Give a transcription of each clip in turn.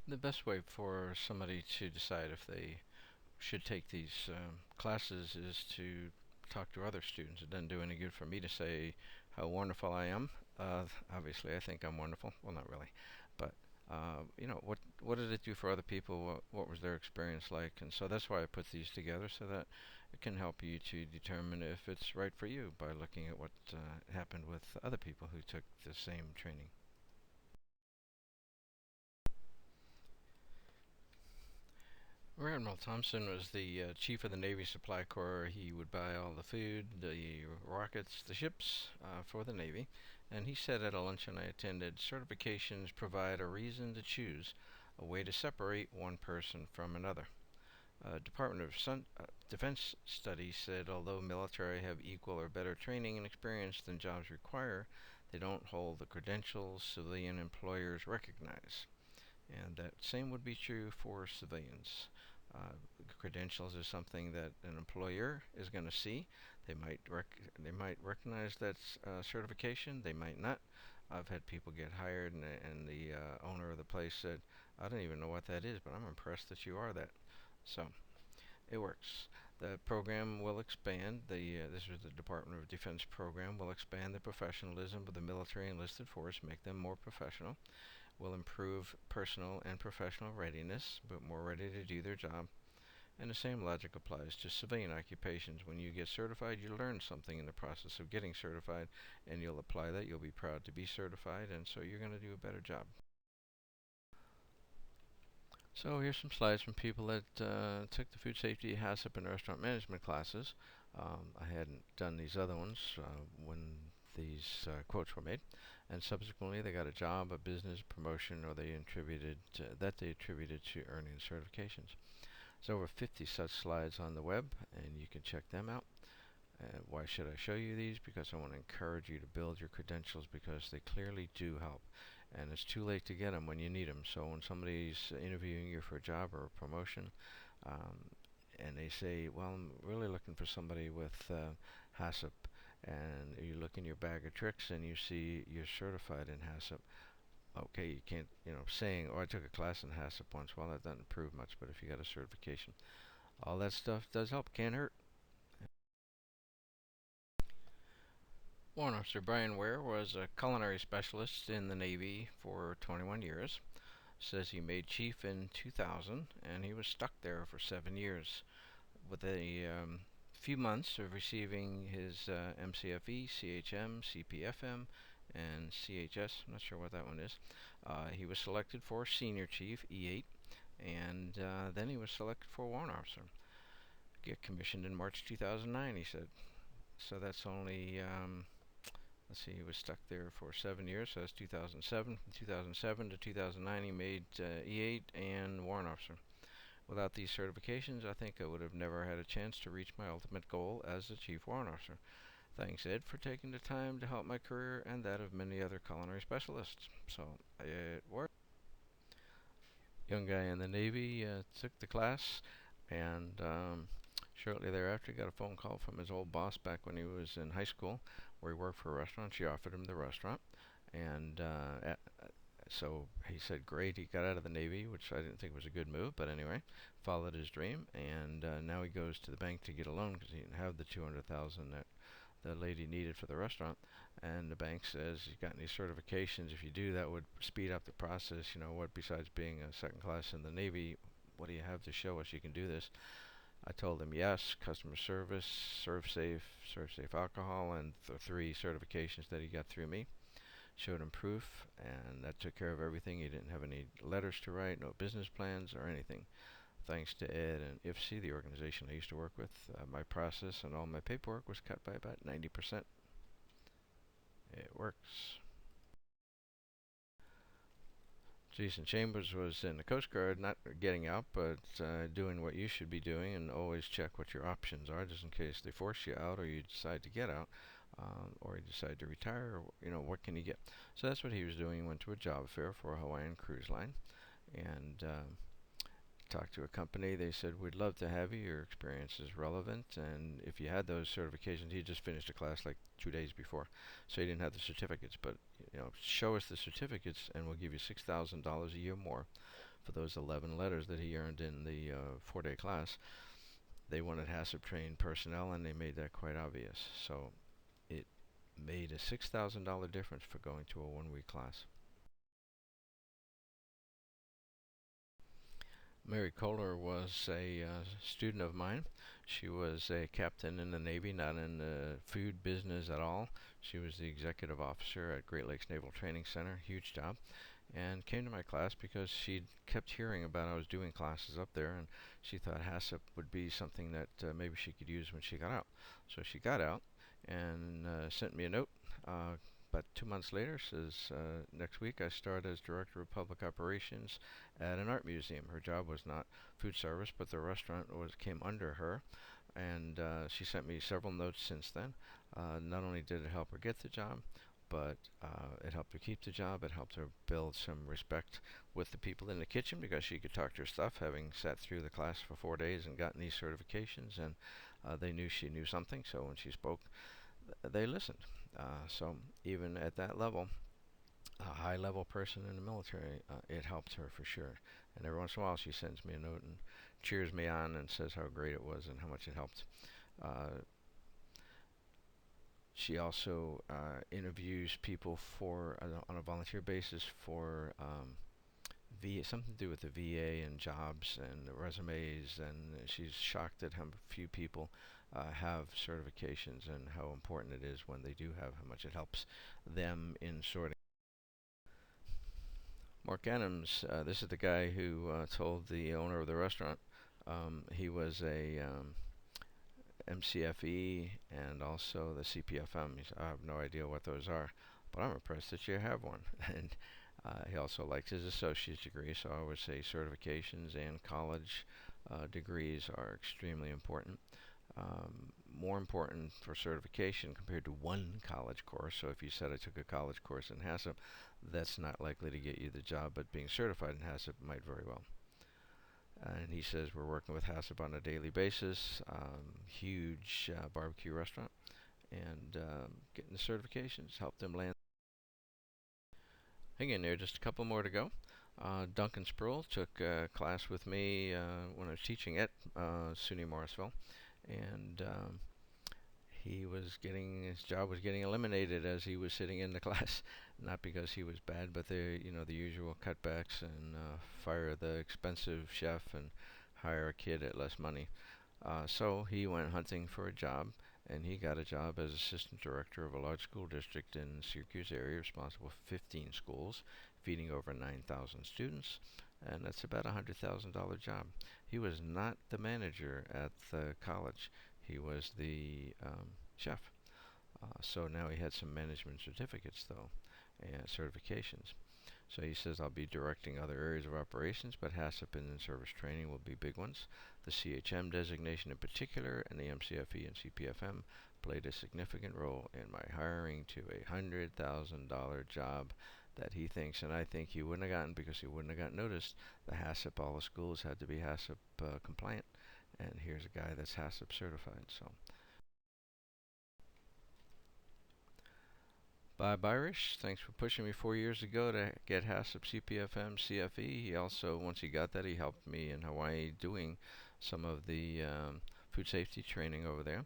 The best way for somebody to decide if they should take these classes is to talk to other students. It doesn't do any good for me to say how wonderful I am. Obviously, I think I'm wonderful. Well, not really, but what did it do for other people? What was their experience like? And so that's why I put these together so that it can help you to determine if it's right for you by looking at what happened with other people who took the same training. Rear Admiral Thompson was the chief of the Navy Supply Corps. He would buy all the food, the rockets, the ships for the Navy. And he said at a luncheon I attended, certifications provide a reason to choose, a way to separate one person from another. Department of Defense studies said although military have equal or better training and experience than jobs require, they don't hold the credentials civilian employers recognize. And that same would be true for civilians. Credentials is something that an employer is going to see. They might recognize that certification. They might not. I've had people get hired, and the owner of the place said, "I don't even know what that is, but I'm impressed that you are that." So it works. The program will expand. This was the Department of Defense program. Will expand the professionalism of the military enlisted force, make them more professional. Will improve personal and professional readiness, but more ready to do their job. And the same logic applies to civilian occupations. When you get certified, you learn something in the process of getting certified, and you'll apply that. You'll be proud to be certified, and so you're going to do a better job. So here's some slides from people that took the food safety, HACCP, and restaurant management classes. I hadn't done these other ones when these quotes were made, and subsequently they got a job, a business promotion, or they attributed to earning certifications. There's over 50 such slides on the web, and you can check them out. Why should I show you these? Because I want to encourage you to build your credentials because they clearly do help. And it's too late to get them when you need them. So when somebody's interviewing you for a job or a promotion, um, and they say, well, I'm really looking for somebody with HACCP, and you look in your bag of tricks and you see you're certified in HACCP. Okay, you can't, saying, oh, I took a class in HACCP once. Well, that doesn't prove much, but if you got a certification, all that stuff does help. Can't hurt. Warrant Officer Brian Ware was a culinary specialist in the Navy for 21 years. Says he made chief in 2000, and he was stuck there for 7 years with a few months of receiving his MCFE, CHM, CPFM, and CHS. I'm not sure what that one is. He was selected for senior chief, E8, and then he was selected for warrant officer. Get commissioned in March 2009, he said. So that's only, let's see, he was stuck there for 7 years, so that's 2007. From 2007 to 2009, he made E8 and warrant officer. Without these certifications, I think I would have never had a chance to reach my ultimate goal as a chief warrant officer. Thanks, Ed, for taking the time to help my career and that of many other culinary specialists. So it worked. Young guy in the Navy took the class, and shortly thereafter got a phone call from his old boss back when he was in high school, where he worked for a restaurant. She offered him the restaurant, and so he said, great. He got out of the Navy, which I didn't think was a good move, but anyway, followed his dream, and now he goes to the bank to get a loan because he didn't have the 200,000 that the lady needed for the restaurant. And the bank says, you got any certifications? If you do, that would speed up the process. What besides being a second class in the Navy, what do you have to show us you can do this? I told him yes, customer service, serve safe alcohol, and the 3 certifications that he got through me. Showed him proof, and that took care of everything. He didn't have any letters to write, no business plans or anything. Thanks to Ed and IFC, the organization I used to work with, my process and all my paperwork was cut by about 90%. It works. Jason Chambers was in the Coast Guard, not getting out, but doing what you should be doing, and always check what your options are, just in case they force you out or you decide to get out, or you decide to retire. What can you get? So that's what he was doing. He went to a job fair for a Hawaiian cruise line, and talked to a company. They said, we'd love to have you. Your experience is relevant, and if you had those certifications, he just finished a class like 2 days before, so he didn't have the certificates, but show us the certificates and we'll give you $6,000 a year more for those 11 letters that he earned in the 4-day class. They wanted HACCP trained personnel, and they made that quite obvious. So it made a $6,000 difference for going to a 1-week class. Mary Kohler was a student of mine. She was a captain in the Navy, not in the food business at all. She was the executive officer at Great Lakes Naval Training Center, huge job, and came to my class because she kept hearing about I was doing classes up there, and she thought HACCP would be something that maybe she could use when she got out. So she got out and sent me a note. About 2 months later, says, next week I start as Director of Public Operations at an art museum. Her job was not food service, but the restaurant came under her, and she sent me several notes since then. Not only did it help her get the job, but it helped her keep the job. It helped her build some respect with the people in the kitchen because she could talk her stuff, having sat through the class for 4 days and gotten these certifications, and they knew she knew something, so when she spoke, they listened. So even at that level, a high-level person in the military, it helped her for sure. And every once in a while, she sends me a note and cheers me on and says how great it was and how much it helped. She also interviews people for on a volunteer basis for something to do with the VA and jobs and the resumes, and she's shocked at how few people have certifications and how important it is when they do have, how much it helps them in sorting. Mark Adams, this is the guy who told the owner of the restaurant he was a MCFE and also the CPFM. He said, I have no idea what those are, but I'm impressed that you have one. And he also likes his associate's degree, so I would say certifications and college degrees are extremely important. More important for certification compared to one college course. So if you said I took a college course in HACCP, that's not likely to get you the job, but being certified in HACCP might very well. And he says we're working with HACCP on a daily basis, huge barbecue restaurant, and getting the certifications helped them land. Hang in there, just a couple more to go. Duncan Sproul took a class with me when I was teaching at SUNY Morrisville, and his job was getting eliminated as he was sitting in the class, not because he was bad, but the usual cutbacks and fire the expensive chef and hire a kid at less money. So he went hunting for a job, and he got a job as assistant director of a large school district in the Syracuse area, responsible for 15 schools, feeding over 9,000 students, and that's about a $100,000 job. He was not the manager at the college. He was the chef. So now he had some management certificates, though, and certifications. So he says, I'll be directing other areas of operations, but HACCP and in-service training will be big ones. The CHM designation in particular, and the MCFE and CPFM played a significant role in my hiring to a $100,000 job that he thinks, and I think he wouldn't have gotten because he wouldn't have gotten noticed. The HACCP, all the schools had to be HACCP compliant, and here's a guy that's HACCP certified. So Bob Irish, thanks for pushing me 4 years ago to get HACCP, CPFM, CFE. He also, once he got that, he helped me in Hawaii doing some of the food safety training over there.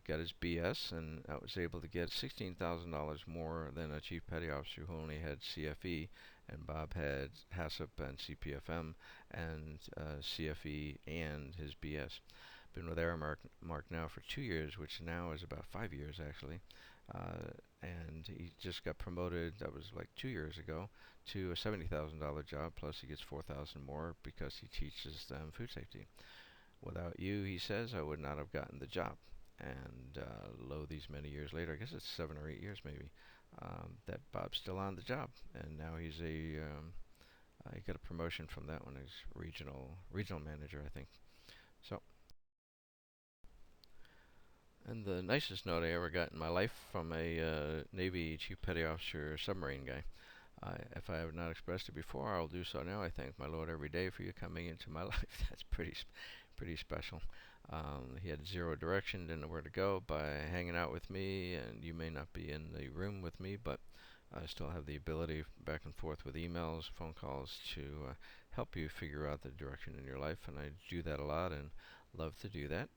Got his BS, and I was able to get $16,000 more than a chief petty officer who only had CFE, and Bob had HACCP and CPFM and CFE and his BS. Been with Aramark now for 2 years, which now is about 5 years actually. And he just got promoted, that was like 2 years ago, to a $70,000 job, plus he gets $4,000 more because he teaches them food safety. Without you, he says, I would not have gotten the job. And lo, these many years later, I guess it's 7 or 8 years maybe, that Bob's still on the job, and now he's he got a promotion from that one as regional manager, I think. So. And the nicest note I ever got in my life from a Navy Chief Petty Officer submarine guy. If I have not expressed it before, I'll do so now. I thank my Lord every day for you coming into my life. That's pretty special. He had zero direction, didn't know where to go by hanging out with me, and you may not be in the room with me, but I still have the ability back and forth with emails, phone calls to help you figure out the direction in your life, and I do that a lot and love to do that.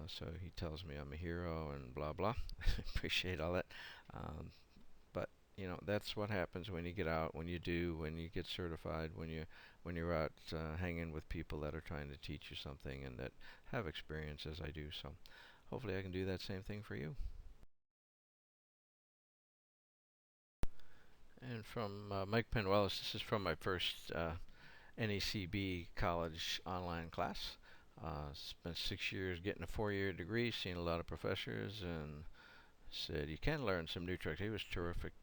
So he tells me I'm a hero and blah blah. I appreciate all that. Um, but that's what happens when you get out, when you get certified, when you're out hanging with people that are trying to teach you something and that have experience as I do. So hopefully I can do that same thing for you. And from Mike Penwellis, this is from my first NECB college online class. Spent 6 years getting a 4-year degree, seen a lot of professors, and said you can learn some new tricks. He was a terrific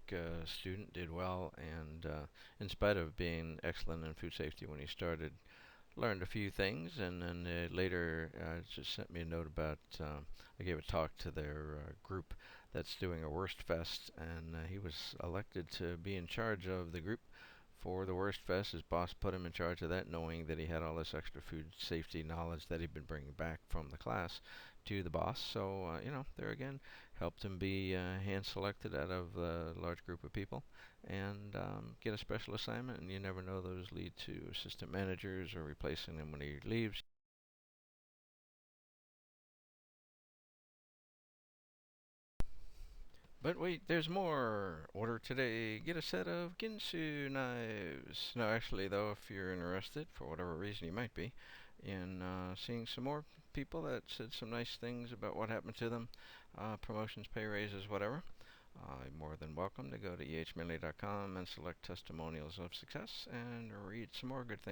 student, did well, and in spite of being excellent in food safety when he started, learned a few things, and then later just sent me a note about. I gave a talk to their group that's doing a Worst Fest, and he was elected to be in charge of the group for the Worst Fest. His boss put him in charge of that, knowing that he had all this extra food safety knowledge that he'd been bringing back from the class to the boss. So, there again, helped him be hand selected out of a large group of people and get a special assignment. And you never know, those lead to assistant managers or replacing him when he leaves. But wait, there's more. Order today. Get a set of Ginsu knives. No, actually, though, if you're interested, for whatever reason you might be, in seeing some more people that said some nice things about what happened to them, promotions, pay raises, whatever, you're more than welcome to go to ehmedley.com and select Testimonials of Success and read some more good things.